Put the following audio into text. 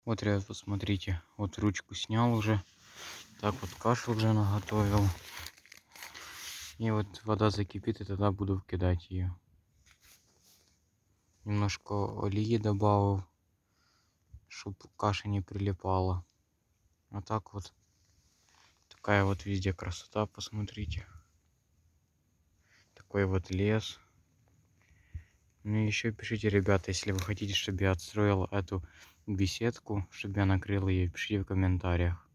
Вот, ребят, посмотрите. Вот ручку снял уже. Так вот кашу уже наготовил. И вот вода закипит, и тогда буду кидать ее. Немножко олии добавил, чтобы каша не прилипала. А так вот. Такая вот везде красота, посмотрите. Такой вот лес. Ну и еще пишите, ребята, если вы хотите, чтобы я отстроил эту беседку, чтобы я накрыл ее, пишите в комментариях.